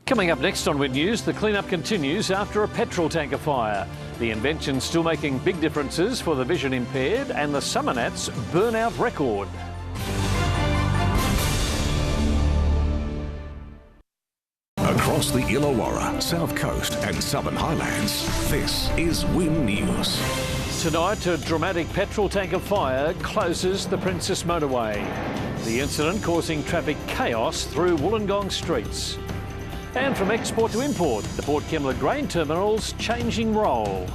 Coming up next on Win News, the clean-up continues after a petrol tanker fire. The invention still making big differences for the vision impaired, and the SAMARA's burnout record. Across the Illawarra, South Coast and Southern Highlands, this is Win News. Tonight, a dramatic petrol tanker fire closes the Princess Motorway. The incident causing traffic chaos through Wollongong streets. And from export to import, the Port Kembla grain terminal's changing role.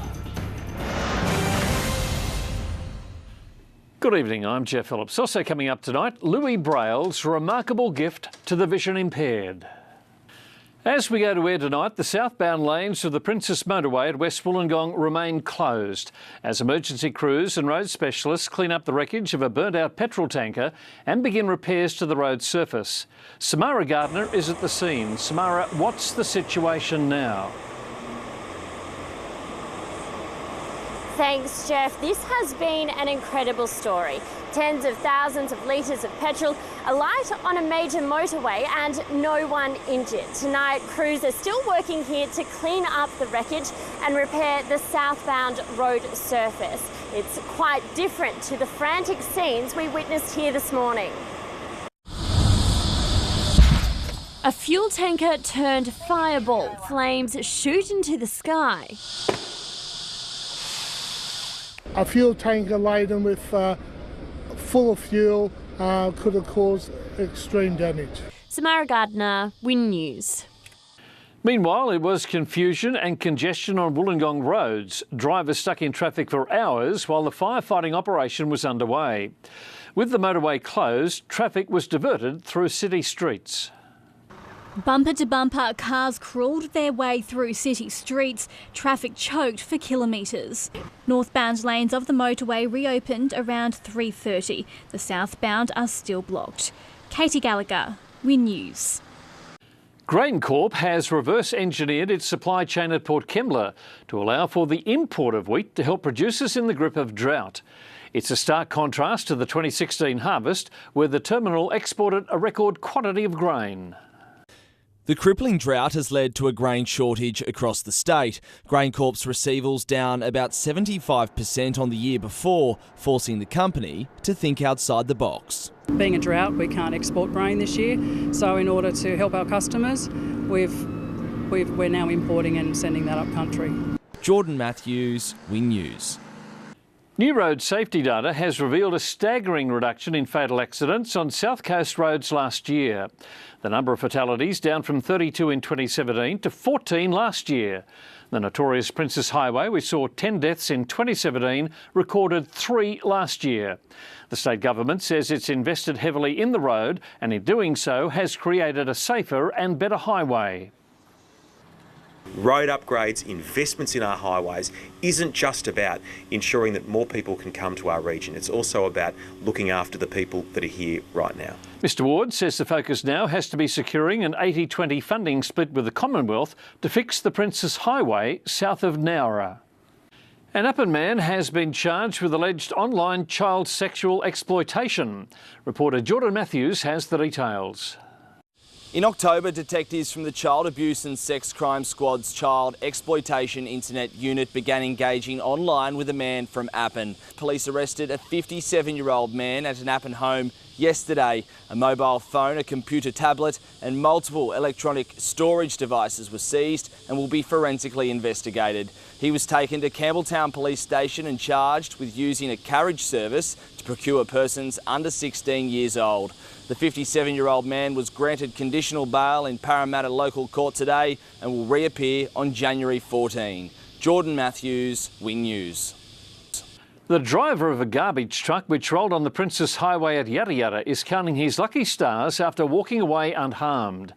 Good evening, I'm Geoff Phillips. Also coming up tonight, Louis Braille's remarkable gift to the vision impaired. As we go to air tonight, the southbound lanes of the Princess Motorway at West Wollongong remain closed as emergency crews and road specialists clean up the wreckage of a burnt-out petrol tanker and begin repairs to the road surface. SAMARA GARDNER is at the scene. SAMARA, what's the situation now? Thanks, Geoff. This has been an incredible story. Tens of thousands of litres of petrol, alight on a major motorway and no one injured. Tonight, crews are still working here to clean up the wreckage and repair the southbound road surface. It's quite different to the frantic scenes we witnessed here this morning. A fuel tanker turned fireball. Flames shoot into the sky. A fuel tanker laden with full of fuel could have caused extreme damage. SAMARA GARDNER, Win News. Meanwhile, it was confusion and congestion on Wollongong roads. Drivers stuck in traffic for hours while the firefighting operation was underway. With the motorway closed, traffic was diverted through city streets. Bumper to bumper, cars crawled their way through city streets, traffic choked for kilometres. Northbound lanes of the motorway reopened around 3:30. The southbound are still blocked. Katie Gallagher, Win News. GrainCorp has reverse-engineered its supply chain at Port Kembla to allow for the import of wheat to help producers in the grip of drought. It's a stark contrast to the 2016 harvest, where the terminal exported a record quantity of grain. The crippling drought has led to a grain shortage across the state. GrainCorp's receivables down about 75% on the year before, forcing the company to think outside the box. Being a drought, we can't export grain this year, so in order to help our customers, we're now importing and sending that up country. Jordan Matthews, Win News. New road safety data has revealed a staggering reduction in fatal accidents on South Coast roads last year. The number of fatalities down from 32 in 2017 to 14 last year. The notorious Princess Highway, which saw 10 deaths in 2017, recorded 3 last year. The state government says it's invested heavily in the road and in doing so has created a safer and better highway. Road upgrades, investments in our highways isn't just about ensuring that more people can come to our region. It's also about looking after the people that are here right now. Mr Ward says the focus now has to be securing an 80-20 funding split with the Commonwealth to fix the Princess Highway south of Nowra. An Appin man has been charged with alleged online child sexual exploitation. Reporter Jordan Matthews has the details. In October, detectives from the Child Abuse and Sex Crime Squad's Child Exploitation Internet Unit began engaging online with a man from Appin. Police arrested a 57-year-old man at an Appin home yesterday. A mobile phone, a computer tablet and multiple electronic storage devices were seized and will be forensically investigated. He was taken to Campbelltown Police Station and charged with using a carriage service to procure persons under 16 years old. The 57-year-old man was granted conditional bail in Parramatta Local Court today and will reappear on January 14. Jordan Matthews, Win News. The driver of a garbage truck which rolled on the Princess Highway at Yada Yada is counting his lucky stars after walking away unharmed.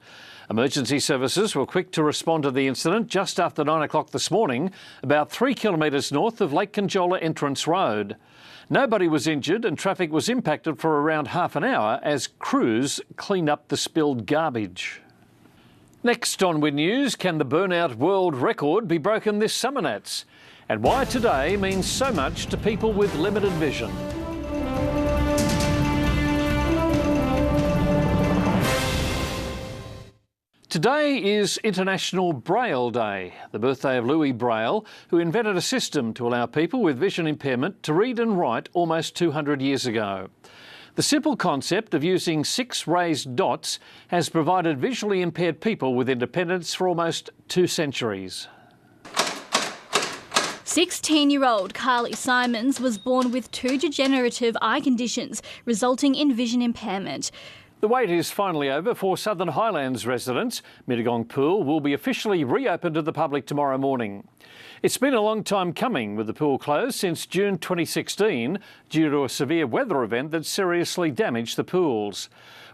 Emergency services were quick to respond to the incident just after 9 o'clock this morning, about 3 kilometres north of Lake Conjola Entrance Road. Nobody was injured and traffic was impacted for around half an hour as crews cleaned up the spilled garbage. Next on Win News, can the burnout world record be broken this SAMARA? And why today means so much to people with limited vision. Today is International Braille Day, the birthday of Louis Braille, who invented a system to allow people with vision impairment to read and write almost 200 years ago. The simple concept of using 6 raised dots has provided visually impaired people with independence for almost 2 centuries. 16-year-old Carly Simons was born with 2 degenerative eye conditions, resulting in vision impairment. The wait is finally over for Southern Highlands residents. Mittagong Pool will be officially reopened to the public tomorrow morning. It's been a long time coming, with the pool closed since June 2016 due to a severe weather event that seriously damaged the pools.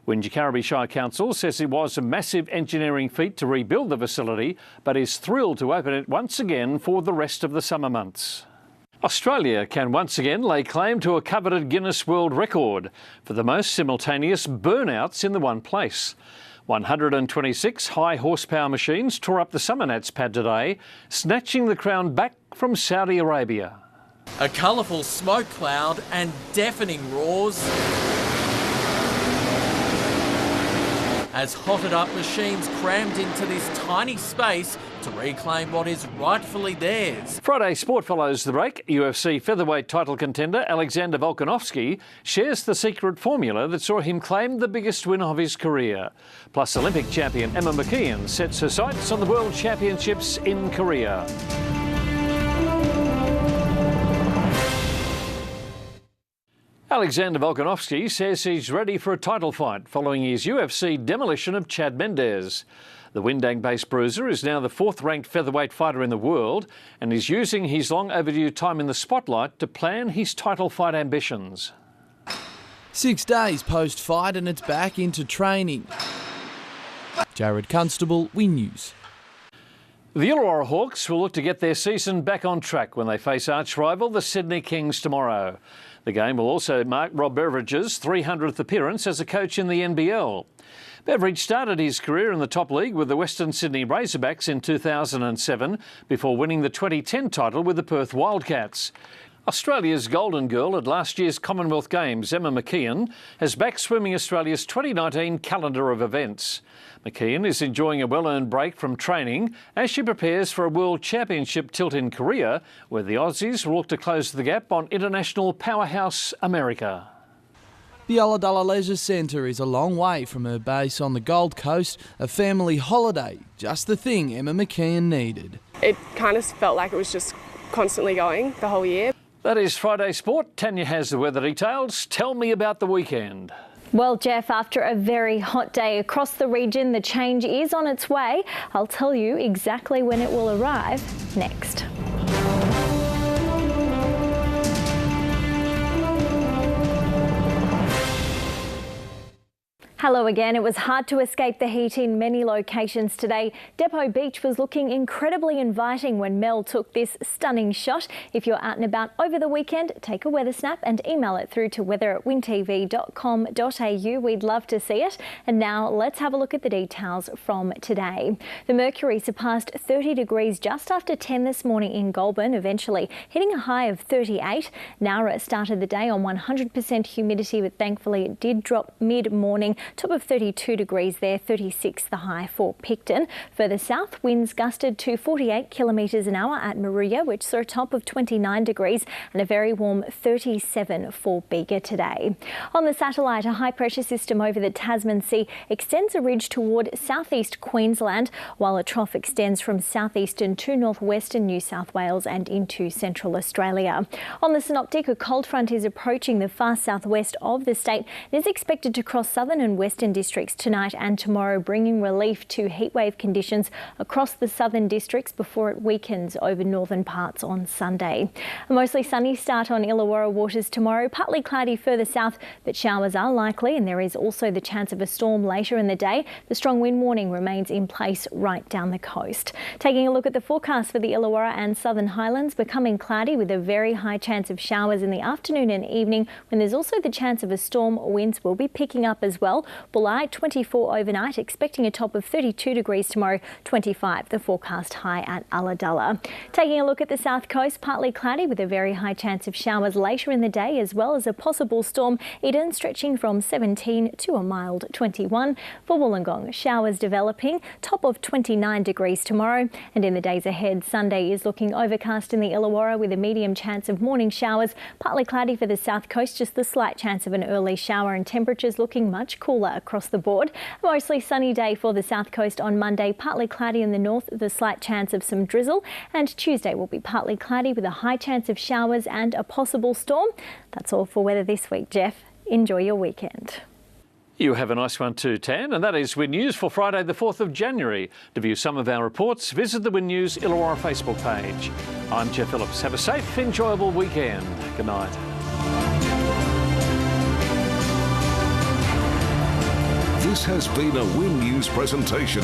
Wingecarribee Shire Council says it was a massive engineering feat to rebuild the facility, but is thrilled to open it once again for the rest of the summer months. Australia can once again lay claim to a coveted Guinness World Record for the most simultaneous burnouts in the one place. 126 high horsepower machines tore up the Summernats pad today, snatching the crown back from Saudi Arabia. A colourful smoke cloud and deafening roars as hotted up machines crammed into this tiny space to reclaim what is rightfully theirs. Friday Sport follows the break. UFC featherweight title contender Alexander Volkanovski shares the secret formula that saw him claim the biggest win of his career. Plus, Olympic champion Emma McKeon sets her sights on the World Championships in Korea. Alexander Volkanovski says he's ready for a title fight following his UFC demolition of Chad Mendes. The Windang-based bruiser is now the 4th-ranked featherweight fighter in the world and is using his long-overdue time in the spotlight to plan his title fight ambitions. 6 days post-fight and it's back into training. Jared Constable, Win News. The Illawarra Hawks will look to get their season back on track when they face arch-rival the Sydney Kings tomorrow. The game will also mark Rob Beveridge's 300th appearance as a coach in the NBL. Beveridge started his career in the top league with the Western Sydney Razorbacks in 2007 before winning the 2010 title with the Perth Wildcats. Australia's golden girl at last year's Commonwealth Games, Emma McKeon, has backed Swimming Australia's 2019 calendar of events. McKeon is enjoying a well-earned break from training as she prepares for a World Championship tilt in Korea, where the Aussies will look to close the gap on international powerhouse America. The Ulladulla Leisure Centre is a long way from her base on the Gold Coast, a family holiday, just the thing Emma McKeon needed. It kind of felt like it was just constantly going the whole year. That is Friday Sport. Tanya has the weather details. Tell me about the weekend. Well, Geoff, after a very hot day across the region, the change is on its way. I'll tell you exactly when it will arrive next. Hello again. It was hard to escape the heat in many locations today. Depot Beach was looking incredibly inviting when Mel took this stunning shot. If you're out and about over the weekend, take a weather snap and email it through to weather@wintv.com.au. We'd love to see it. And now let's have a look at the details from today. The mercury surpassed 30 degrees just after 10 this morning in Goulburn, eventually hitting a high of 38. Nowra started the day on 100% humidity, but thankfully it did drop mid-morning. Top of 32 degrees there, 36 the high for Picton. Further south, winds gusted to 48 kilometres an hour at Maruya, which saw a top of 29 degrees and a very warm 37 for Bega today. On the satellite, a high pressure system over the Tasman Sea extends a ridge toward southeast Queensland, while a trough extends from southeastern to northwestern New South Wales and into central Australia. On the synoptic, a cold front is approaching the far southwest of the state and is expected to cross southern and western districts tonight and tomorrow, bringing relief to heatwave conditions across the southern districts before it weakens over northern parts on Sunday. A mostly sunny start on Illawarra waters tomorrow, partly cloudy further south, but showers are likely and there is also the chance of a storm later in the day. The strong wind warning remains in place right down the coast. Taking a look at the forecast for the Illawarra and Southern Highlands, becoming cloudy with a very high chance of showers in the afternoon and evening, when there's also the chance of a storm. Winds will be picking up as well. well. Bulli 24 overnight, expecting a top of 32 degrees tomorrow, 25 the forecast high at Ullawarra. Taking a look at the south coast, partly cloudy with a very high chance of showers later in the day, as well as a possible storm. Eden stretching from 17 to a mild 21. For Wollongong, showers developing, top of 29 degrees tomorrow. And in the days ahead, Sunday is looking overcast in the Illawarra with a medium chance of morning showers. Partly cloudy for the south coast, just the slight chance of an early shower, and temperatures looking much cooler across the board. A mostly sunny day for the south coast on Monday, partly cloudy in the north, the slight chance of some drizzle. And Tuesday will be partly cloudy with a high chance of showers and a possible storm. That's all for weather this week, Geoff. Enjoy your weekend. You have a nice one too, Tan, and that is Win News for Friday the 4th of January. To view some of our reports, visit the Win News Illawarra Facebook page. I'm Geoff Phillips. Have a safe, enjoyable weekend. Good night. This has been a Win News presentation.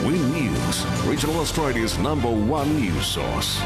Win News, Regional Australia's #1 news source.